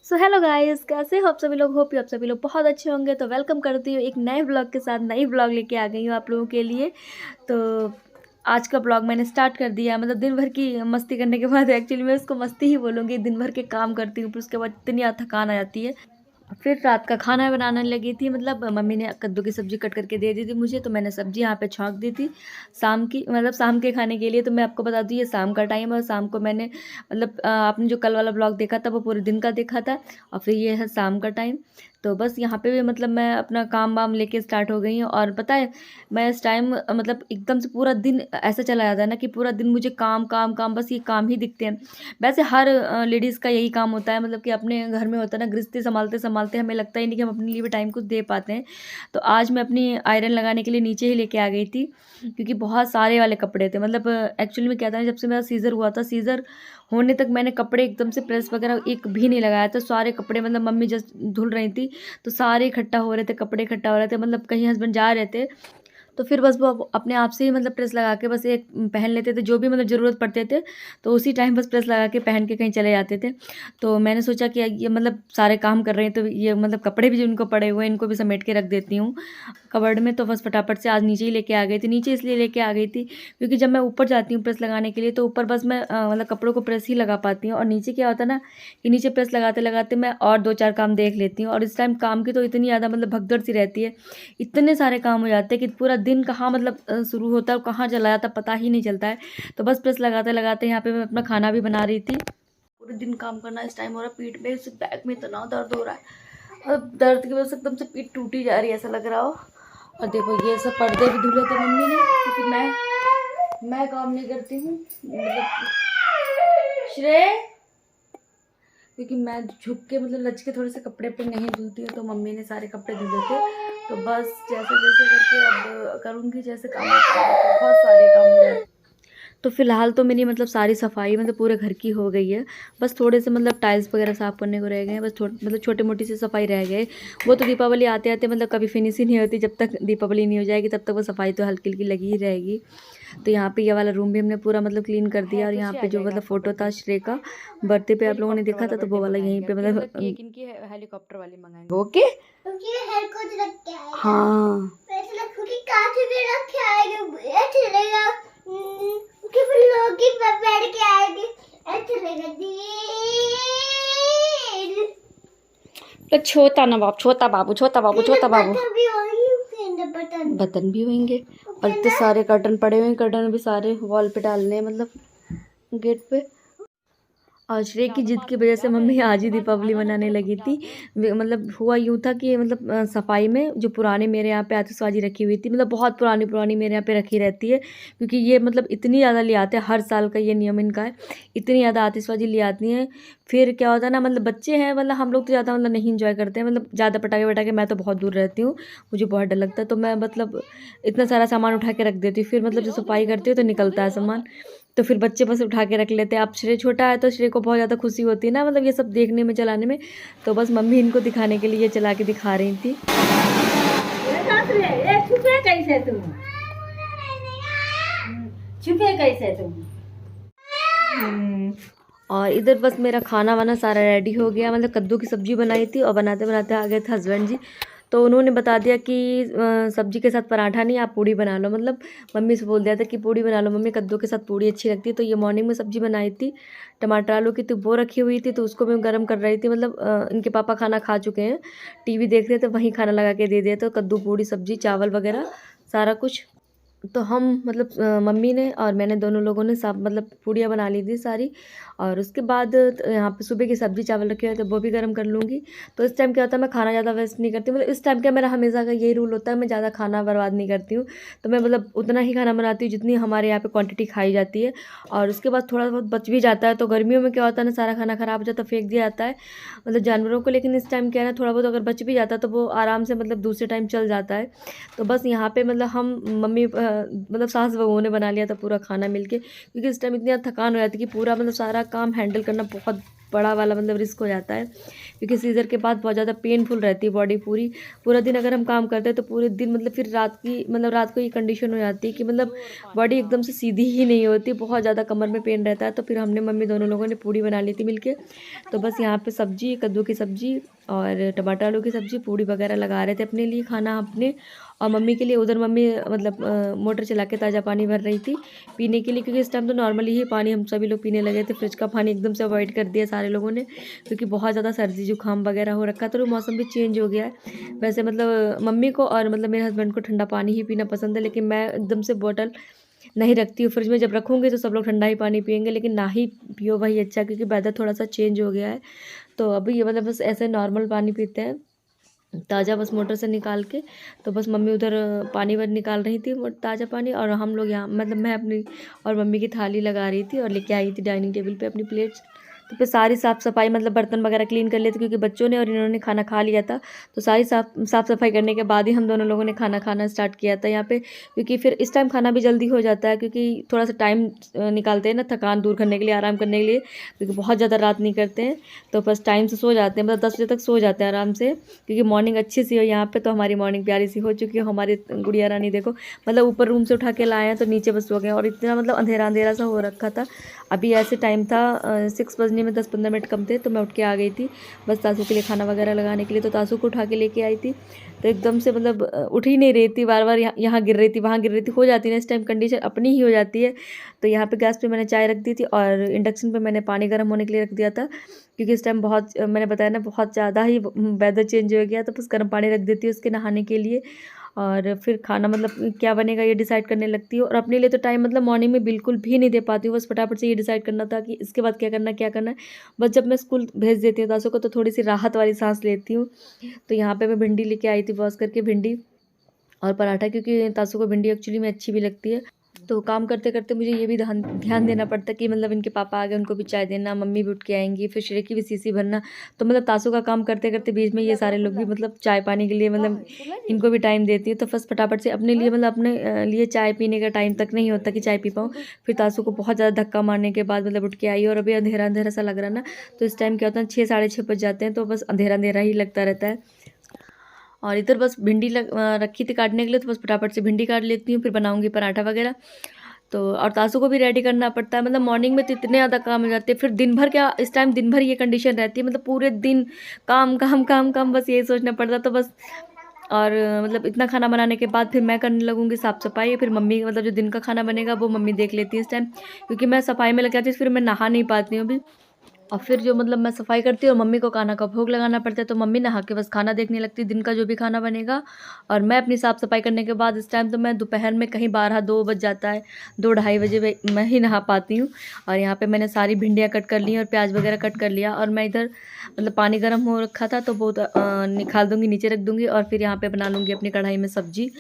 So hello guys, कैसे हो आप सभी लोग। होप आप सभी लोग बहुत अच्छे होंगे। तो वेलकम करती हूँ एक नए ब्लॉग के साथ। नई ब्लॉग लेके आ गई हूँ आप लोगों के लिए। तो आज का ब्लॉग मैंने स्टार्ट कर दिया। मतलब दिन भर की मस्ती करने के बाद, एक्चुअली मैं उसको मस्ती ही बोलूँगी। दिन भर के काम करती हूँ, फिर उसके बाद इतनी ज़्यादा थकान आ जाती है। फिर रात का खाना बनाने लगी थी। मतलब मम्मी ने कद्दू की सब्ज़ी कट करके दे दी थी मुझे, तो मैंने सब्ज़ी यहाँ पे छौंक दी थी शाम की, मतलब शाम के खाने के लिए। तो मैं आपको बता दूँ, ये शाम का टाइम है और शाम को मैंने मतलब आपने जो कल वाला ब्लॉग देखा था वो पूरे दिन का देखा था, और फिर ये है शाम का टाइम। तो बस यहाँ पे भी मतलब मैं अपना काम वाम लेके स्टार्ट हो गई हूँ। और पता है, मैं इस टाइम मतलब एकदम से पूरा दिन ऐसा चला जाता है ना कि पूरा दिन मुझे काम काम काम, बस ये काम ही दिखते हैं। वैसे हर लेडीज़ का यही काम होता है, मतलब कि अपने घर में होता है ना, गृहस्थी संभालते संभालते हमें लगता ही नहीं कि हम अपने लिए भी टाइम कुछ दे पाते हैं। तो आज मैं अपनी आयरन लगाने के लिए नीचे ही लेके आ गई थी, क्योंकि बहुत सारे वाले कपड़े थे। मतलब एक्चुअली में क्या था ना, जब से मेरा सीज़र हुआ था, सीज़र होने तक मैंने कपड़े एकदम से प्रेस वगैरह एक भी नहीं लगाया था। सारे कपड़े मतलब मम्मी जस्ट धुल रही थी, तो सारे इकट्ठा हो रहे थे, कपड़े इकट्ठा हो रहे थे। मतलब कहीं हस्बैंड जा रहे थे तो फिर बस वो अपने आप से ही मतलब प्रेस लगा के बस एक पहन लेते थे, जो भी मतलब ज़रूरत पड़ते थे तो उसी टाइम बस प्रेस लगा के पहन के कहीं चले जाते थे। तो मैंने सोचा कि ये मतलब सारे काम कर रहे हैं, तो ये मतलब कपड़े भी जो इनको पड़े हुए हैं इनको भी समेट के रख देती हूँ कबर्ड में। तो बस फटाफट से आज नीचे ही लेके आ गई थी। नीचे इसलिए लेके आ गई थी क्योंकि जब मैं ऊपर जाती हूँ प्रेस लगाने के लिए, तो ऊपर बस मैं मतलब कपड़ों को प्रेस ही लगा पाती हूँ, और नीचे क्या होता है ना कि नीचे प्रेस लगाते लगाते मैं और दो चार काम देख लेती हूँ। और इस टाइम काम की तो इतनी ज़्यादा मतलब भगदड़ सी रहती है, इतने सारे काम हो जाते हैं कि पूरा दिन कहाँ मतलब शुरू होता है और कहाँ चला जाता है पता ही नहीं चलता है। तो बस प्रेस लगाते लगाते यहाँ पे मैं अपना खाना भी बना रही थी। पूरे दिन काम करना इस टाइम हो रहा है। पीठ में, इस बैक में इतना दर्द हो रहा है, और दर्द की वजह से एकदम से पीठ टूटी जा रही है, ऐसा लग रहा हो। और देखो ये सब पर्दे भी धुले थे मम्मी ने, क्योंकि मैं काम नहीं करती हूँ मतलब श्रेय, क्योंकि मैं झुक के मतलब लच के थोड़े से कपड़े पर नहीं धुलती हूँ, तो मम्मी ने सारे कपड़े धुले थे। तो बस जैसे जैसे करके अब करूँगी, जैसे काम होता है, बहुत सारे काम हो जाते हैं। तो फिलहाल तो मेरी मतलब सारी सफाई मतलब पूरे घर की हो गई है। बस थोड़े से मतलब टाइल्स वगैरह साफ़ करने को रह गए हैं, बस मतलब छोटे मोटी सी सफाई रह गए। वो तो दीपावली आते आते मतलब कभी फिनिश ही नहीं होती। जब तक दीपावली नहीं हो जाएगी तब तक वो सफाई तो हल्की हल्की लगी ही रहेगी। तो यहाँ पे ये वाला रूम भी हमने पूरा मतलब क्लीन कर दिया। और यहाँ पे जो मतलब फ़ोटो था श्रेय का बर्थडे पे आप लोगों ने देखा था, तो वो वाला यहीं पे मतलब केक इनकी हेलीकॉप्टर वाली मंगाएंगे। ओके, हाँ तो छोटा ना बाबू, छोटा बाबू, छोटा बाबू, छोटा बाबू, बटन भी होंगे। और इतने सारे कर्टन पड़े हुए हैं, कर्टन भी सारे वॉल पे डालने हैं, मतलब गेट पे। और श्रेय की जिद की वजह से मम्मी आज ही दीपावली मनाने लगी थी। मतलब हुआ यूँ था कि मतलब सफाई में जो पुराने मेरे यहाँ पे आतिशबाजी रखी हुई थी, मतलब बहुत पुरानी पुरानी मेरे यहाँ पे रखी रहती है, क्योंकि ये मतलब इतनी ज़्यादा ले आते हैं, हर साल का ये नियम इनका है, इतनी ज़्यादा आतिशबाजी ले आती हैं। फिर क्या होता है ना, मतलब बच्चे हैं, मतलब हम लोग तो ज़्यादा मतलब नहीं इंजॉय करते हैं, मतलब ज़्यादा पटाखे वटाखे, मैं तो बहुत दूर रहती हूँ, मुझे बहुत डर लगता है। तो मैं मतलब इतना सारा सामान उठा के रख देती हूँ, फिर मतलब जो सफाई करती हूँ तो निकलता है सामान, तो फिर बच्चे बस उठा के रख लेते हैं। अब श्रेय छोटा है तो श्रेय को बहुत ज़्यादा खुशी होती है ना, मतलब ये सब देखने में, चलाने में। तो बस मम्मी इनको दिखाने के लिए चला के दिखा रही थी। छुपे कैसे तुम, छुपे कैसे तुम। और इधर बस मेरा खाना वाना सारा रेडी हो गया। मतलब कद्दू की सब्जी बनाई थी, और बनाते बनाते आ गए थे हस्बैंड जी, तो उन्होंने बता दिया कि सब्जी के साथ पराठा नहीं, आप पूड़ी बना लो। मतलब मम्मी से बोल दिया था कि पूड़ी बना लो मम्मी, कद्दू के साथ पूड़ी अच्छी लगती है। तो ये मॉर्निंग में सब्जी बनाई थी टमाटर आलू की, तो वो रखी हुई थी, तो उसको मैं गर्म कर रही थी। मतलब इनके पापा खाना खा चुके हैं, टीवी देख रहे थे, वहीं खाना लगा के दे दिया। तो कद्दू पूड़ी सब्जी चावल वगैरह सारा कुछ, तो हम मतलब मम्मी ने और मैंने दोनों लोगों ने सब मतलब पूड़ियाँ बना ली थी सारी। और उसके बाद यहाँ पे सुबह की सब्ज़ी चावल रखे हुए थे, वो भी गर्म कर लूँगी। तो इस टाइम क्या होता है, मैं खाना ज़्यादा वेस्ट नहीं करती। मतलब इस टाइम क्या, मेरा हमेशा का यही रूल होता है, मैं ज़्यादा खाना बर्बाद नहीं करती हूँ। तो मैं मतलब उतना ही खाना बनाती हूँ जितनी हमारे यहाँ पे क्वांटिटी खाई जाती है। और उसके बाद थोड़ा बहुत बच भी जाता है। तो गर्मियों में क्या होता है ना, सारा खाना ख़राब हो जाता है, फेंक दिया जाता है मतलब जानवरों को। लेकिन इस टाइम क्या है ना, थोड़ा बहुत अगर बच भी जाता है तो वो आराम से मतलब दूसरे टाइम चल जाता है। तो बस यहाँ पे मतलब हम मम्मी मतलब सास बहू ने बना लिया था पूरा खाना मिलके, क्योंकि इस टाइम इतनी ज़्यादा थकान हो जाती है कि पूरा मतलब सारा काम हैंडल करना बहुत बड़ा वाला मतलब रिस्क हो जाता है, क्योंकि सीज़र के बाद बहुत ज़्यादा पेनफुल रहती है बॉडी पूरा दिन अगर हम काम करते हैं तो पूरे दिन मतलब फिर रात को ये कंडीशन हो जाती है कि मतलब बॉडी एकदम से सीधी ही नहीं होती, बहुत ज़्यादा कमर में पेन रहता है। तो फिर हमने मम्मी दोनों लोगों ने पूड़ी बना ली थी मिलके। तो बस यहाँ पे सब्जी, कद्दू की सब्जी और टमाटर आलू की सब्जी, पूड़ी वगैरह लगा रहे थे अपने लिए खाना अपने, और मम्मी के लिए उधर मम्मी मतलब मोटर चला के ताज़ा पानी भर रही थी पीने के लिए, क्योंकि इस टाइम तो नॉर्मली ही पानी हम सभी लोग पीने लगे थे। फ्रिज का पानी एकदम से अवॉइड कर दिया सारे लोगों ने, क्योंकि बहुत ज़्यादा सर्दी जुकाम वगैरह हो रखा है, तो मौसम भी चेंज हो गया है। वैसे मतलब मम्मी को और मतलब मेरे हस्बैंड को ठंडा पानी ही पीना पसंद है, लेकिन मैं एकदम से बॉटल नहीं रखती हूँ फ्रिज में। जब रखूँगी तो सब लोग ठंडा ही पानी पियेंगे, लेकिन ना ही पियो वही अच्छा, क्योंकि वेदर थोड़ा सा चेंज हो गया है। तो अभी ये मतलब बस ऐसे नॉर्मल पानी पीते हैं ताज़ा, बस मोटर से निकाल के। तो बस मम्मी उधर पानी भर निकाल रही थी ताज़ा पानी, और हम लोग यहाँ मतलब मैं अपनी और मम्मी की थाली लगा रही थी और लेके आई थी डाइनिंग टेबल पे अपनी प्लेट्स। तो फिर सारी साफ़ सफाई मतलब बर्तन वगैरह क्लीन कर लिए थे, क्योंकि बच्चों ने और इन्होंने खाना खा लिया था। तो सारी साफ़ सफाई करने के बाद ही हम दोनों लोगों ने खाना खाना स्टार्ट किया था यहाँ पे, क्योंकि फिर इस टाइम खाना भी जल्दी हो जाता है, क्योंकि थोड़ा सा टाइम निकालते हैं ना थकान दूर करने के लिए, आराम करने के लिए, क्योंकि बहुत ज़्यादा रात नहीं करते हैं। तो बस टाइम से सो जाते हैं, मतलब 10 बजे तक सो जाते हैं आराम से, क्योंकि मॉर्निंग अच्छी सी हो यहाँ पे। तो हमारी मॉर्निंग प्यारी सी हो चुकी है। हमारी गुड़िया रानी देखो, मतलब ऊपर रूम से उठा के लाए हैं तो नीचे बस सो गए, और इतना मतलब अंधेरा अंधेरा सा हो रखा था। अभी ऐसे टाइम था 6 बजने में 10-15 मिनट कम थे, तो मैं उठ के आ गई थी बस तासू के लिए खाना वगैरह लगाने के लिए। तो तासू को उठा के लेके आई थी, तो एकदम से मतलब उठ ही नहीं रही थी, बार बार यहाँ गिर रही थी, वहाँ गिर रही थी, हो जाती है ना इस टाइम कंडीशन अपनी ही हो जाती है। तो यहाँ पे गैस पे मैंने चाय रख दी थी, और इंडक्शन पे मैंने पानी गर्म होने के लिए रख दिया था, क्योंकि इस टाइम बहुत मैंने बताया ना बहुत ज़्यादा ही वेदर चेंज हो गया। तो बस गर्म पानी रख देती हूँ उसके नहाने के लिए, और फिर खाना मतलब क्या बनेगा ये डिसाइड करने लगती हूँ। और अपने लिए तो टाइम मतलब मॉर्निंग में बिल्कुल भी नहीं दे पाती हूँ, बस फटाफट से ये डिसाइड करना था कि इसके बाद क्या करना है। बस जब मैं स्कूल भेज देती हूँ तासू को, तो थोड़ी सी राहत वाली सांस लेती हूँ। तो यहाँ पे मैं भिंडी लेके आई थी वॉश करके, भिंडी और पराठा, क्योंकि तासू को भिंडी एक्चुअली में अच्छी भी लगती है। तो काम करते करते मुझे ये भी ध्यान देना पड़ता है कि मतलब इनके पापा आ गए, उनको भी चाय देना, मम्मी भी उठ के आएंगी, फिर श्रेय की भी सीसी भरना। तो मतलब तासू का काम करते करते बीच में ये सारे लोग भी मतलब चाय पानी के लिए मतलब इनको भी टाइम देती है। तो फर्स्ट फटाफट से अपने लिए मतलब अपने लिए चाय पीने का टाइम तक नहीं होता कि चाय पी पाऊँ। फिर तासू को बहुत ज़्यादा धक्का मारने के बाद मतलब उठ के आई, और अभी अंधेरा अंधेरा सा लग रहा है ना, तो इस टाइम क्या होता है 6-6:30 बज जाते हैं, तो बस अंधेरा अंधेरा ही लगता रहता है। और इधर बस भिंडी रखी थी काटने के लिए, तो बस फटाफट से भिंडी काट लेती हूँ, फिर बनाऊँगी पराठा वगैरह। तो और तासू को भी रेडी करना पड़ता है, मतलब मॉर्निंग में तो इतने ज़्यादा काम हो जाते हैं, फिर दिन भर क्या इस टाइम दिन भर ये कंडीशन रहती है, मतलब पूरे दिन काम काम काम काम, बस यही सोचना पड़ता है। तो बस और मतलब इतना खाना बनाने के बाद फिर मैं करने लगूँगी साफ़ सफाई, फिर मम्मी मतलब जो दिन का खाना बनेगा वो मम्मी देख लेती है इस टाइम, क्योंकि मैं सफाई में लग जाती हूँ, फिर मैं नहा नहीं पाती हूँ अभी। और फिर जो मतलब मैं सफाई करती हूँ और मम्मी को खाना का भोग लगाना पड़ता है, तो मम्मी नहा के बस खाना देखने लगती है, दिन का जो भी खाना बनेगा। और मैं अपनी साफ़ सफाई करने के बाद इस टाइम तो मैं दोपहर में कहीं 12-2 बज जाता है, 2-2:30 बजे मैं ही नहा पाती हूँ। और यहाँ पे मैंने सारी भिंडियाँ कट कर ली और प्याज वगैरह कट कर लिया, और मैं इधर मतलब पानी गर्म हो रखा था तो वो निकाल दूँगी, नीचे रख दूँगी, और फिर यहाँ पे बना लूँगी अपनी कढ़ाई में सब्जी।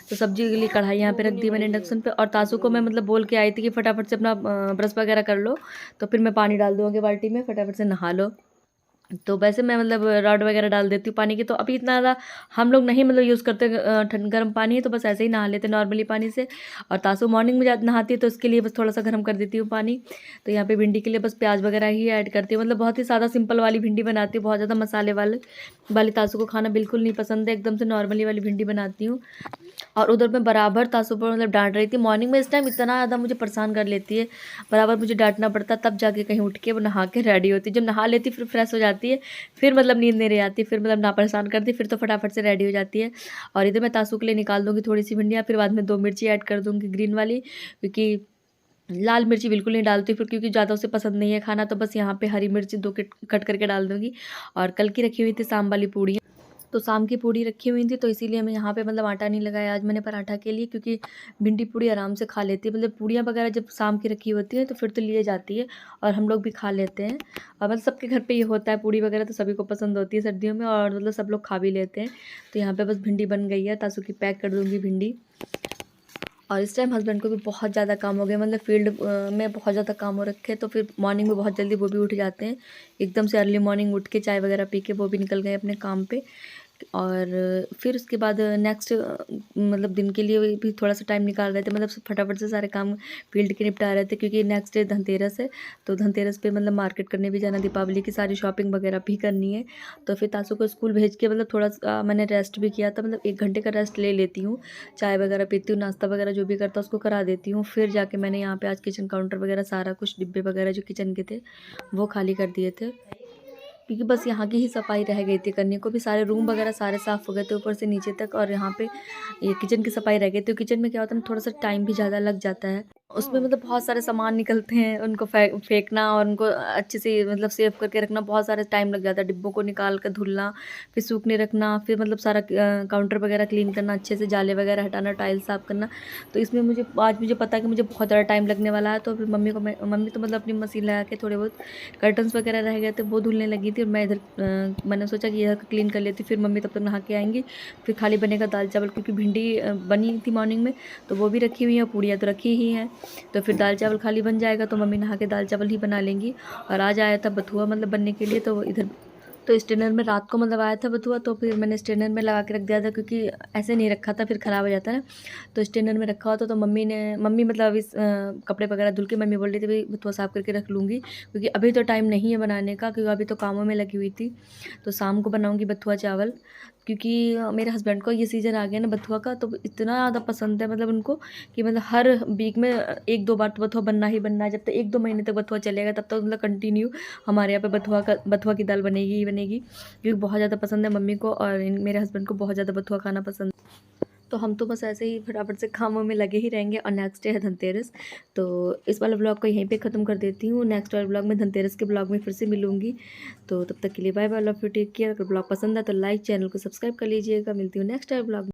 तो सब्जी के लिए कढ़ाई यहाँ पे रख दी मैंने इंडक्शन पे, और तासू को मैं मतलब बोल के आई थी कि फटाफट से अपना ब्रश वगैरह कर लो, तो फिर मैं पानी डाल दूँगी बाल्टी में, फटाफट से नहा लो। तो वैसे मैं मतलब रॉड वगैरह डाल देती हूँ पानी की, तो अभी इतना ज़्यादा हम लोग नहीं मतलब यूज़ करते गर्म पानी है, तो बस ऐसे ही नहा लेते नॉर्मली पानी से। और तासू मॉर्निंग में नहाती है, तो उसके लिए बस थोड़ा सा गर्म कर देती हूँ पानी। तो यहाँ पे भिंडी के लिए बस प्याज वगैरह ही ऐड करती हूँ, मतलब बहुत ही सादा सिंपल वाली भिंडी बनाती हूँ, बहुत ज़्यादा मसाले वाली तासू को खाना बिल्कुल नहीं पसंद है, एकदम से नॉर्मली वाली भिंडी बनाती हूँ। और उधर मैं बराबर तासू पर मतलब डांट रही थी मॉर्निंग में, इस टाइम इतना ज़्यादा मुझे परेशान कर लेती है, बराबर मुझे डांटना पड़ता, तब जाके कहीं उठ के वो नहा के रेडी होती है। जब नहा लेती फिर फ्रेश हो जाती है, फिर मतलब नींद नहीं रह आती, फिर मतलब ना परेशान करती, फिर तो फटाफट से रेडी हो जाती है। और इधर मैं तासू के लिए निकाल दूँगी थोड़ी सी भिंडियाँ, फिर बाद में 2 मिर्ची ऐड कर दूँगी ग्रीन वाली, क्योंकि लाल मिर्ची बिल्कुल नहीं डालती फिर, क्योंकि ज़्यादा उसे पसंद नहीं है खाना। तो बस यहाँ पे हरी मिर्ची 2 कट करके डाल दूँगी। और कल की रखी हुई थी शाम वाली पूड़ी, तो शाम की पूड़ी रखी हुई थी, तो इसीलिए मैं यहाँ पे मतलब आटा नहीं लगाया आज मैंने पराठा के लिए, क्योंकि भिंडी पूड़ी आराम से खा लेती है, मतलब पूड़ियाँ वगैरह जब शाम की रखी होती हैं तो फिर तो लिए जाती है, और हम लोग भी खा लेते हैं। और मतलब सबके घर पे ये होता है, पूड़ी वगैरह तो सभी को पसंद होती है सर्दियों में, और मतलब सब लोग खा भी लेते हैं। तो यहाँ पे बस भिंडी बन गई है, तासू की पैक कर दूँगी भिंडी। और इस टाइम हस्बैंड को भी बहुत ज़्यादा काम हो गया, मतलब फील्ड में बहुत ज़्यादा काम हो रखे, तो फिर मॉर्निंग में बहुत जल्दी वो भी उठ जाते हैं, एकदम से अर्ली मॉर्निंग उठ के चाय वगैरह पी के वो भी निकल गए अपने काम पे, और फिर उसके बाद नेक्स्ट मतलब दिन के लिए भी थोड़ा सा टाइम निकाल रहे थे, मतलब फटाफट से सारे काम फील्ड के निपटा रहे थे, क्योंकि नेक्स्ट डे धनतेरस है। तो धनतेरस पे मतलब मार्केट करने भी जाना, दीपावली की सारी शॉपिंग वगैरह भी करनी है। तो फिर तासू को स्कूल भेज के मतलब थोड़ा सा मैंने रेस्ट भी किया था, मतलब 1 घंटे का रेस्ट ले लेती हूँ, चाय वगैरह पीती हूँ, नाश्ता वगैरह जो भी करता उसको करा देती हूँ। फिर जाके मैंने यहाँ पे आज किचन काउंटर वगैरह सारा कुछ डिब्बे वगैरह जो किचन के थे वो खाली कर दिए थे, क्योंकि बस यहाँ की ही सफाई रह गई थी करने को। भी सारे रूम वगैरह सारे साफ़ हो गए थे ऊपर से नीचे तक, और यहाँ पे ये किचन की सफाई रह गई थी। किचन में क्या होता है ना, थोड़ा सा टाइम भी ज़्यादा लग जाता है, उसमें मतलब बहुत सारे सामान निकलते हैं, उनको फेंकना और उनको अच्छे से मतलब सेव करके रखना बहुत सारा टाइम लग जाता है। डिब्बों को निकाल कर धुलना, फिर सूखने रखना, फिर मतलब सारा काउंटर वगैरह क्लीन करना, अच्छे से जाले वगैरह हटाना, टाइल्स साफ़ करना। तो इसमें मुझे आज मुझे पता है कि मुझे बहुत ज़्यादा टाइम लगने वाला है। तो फिर मम्मी तो मतलब अपनी मशीन लगा के थोड़े बहुत कर्टन्स वगैरह रह गए थे वो धुलने लगी थी, और मैं इधर मैंने सोचा कि इधर क्लीन कर लेती, फिर मम्मी तब तक नहा के आएंगी। फिर खाली बनेगा दाल चावल, क्योंकि भिंडी बनी थी मॉर्निंग में तो वो भी रखी हुई है, पूड़ियाँ तो रखी ही हैं। तो फिर दाल चावल खाली बन जाएगा, तो मम्मी नहा के दाल चावल ही बना लेंगी। और आज आया था बथुआ मतलब बनने के लिए, तो इधर तो स्टेनर में रात को मतलब आया था बथुआ, तो फिर मैंने स्टेनर में लगा के रख दिया था, क्योंकि ऐसे नहीं रखा था फिर ख़राब हो जाता है। तो स्टेनर में रखा हुआ था, तो मम्मी मतलब अभी कपड़े वगैरह धुल के मम्मी बोल रही थी भाई बथुआ साफ़ करके रख लूँगी, क्योंकि अभी तो टाइम नहीं है बनाने का, क्योंकि अभी तो कामों में लगी हुई थी। तो शाम को बनाऊँगी बथुआ चावल, क्योंकि मेरे हस्बैंड को ये सीज़न आ गया ना बथुआ का, तो इतना ज़्यादा पसंद है मतलब उनको, कि मतलब हर वीक में 1-2 बार तो बथुआ बनना ही बनना है। जब तक 1-2 महीने तक बथुआ चलेगा तब तक मतलब कंटिन्यू हमारे यहाँ पे बथुआ की दाल बनेगी ही बनेगी, क्योंकि बहुत ज़्यादा पसंद है मम्मी को, और मेरे हस्बैंड को बहुत ज़्यादा बथुआ खाना पसंद। तो हम तो बस ऐसे ही फटाफट से कामों में लगे ही रहेंगे, और नेक्स्ट डे है धनतेरस। तो इस वाले ब्लॉग को यहीं पे ख़त्म कर देती हूँ। नेक्स्ट वाले ब्लॉग में धनतेरस के ब्लॉग में फिर से मिलूंगी। तो तब तक के लिए bye bye, love you, take care. अगर ब्लॉग पसंद है तो लाइक, चैनल को सब्सक्राइब कर लीजिएगा। मिलती हूँ नेक्स्ट वाले ब्लॉग में।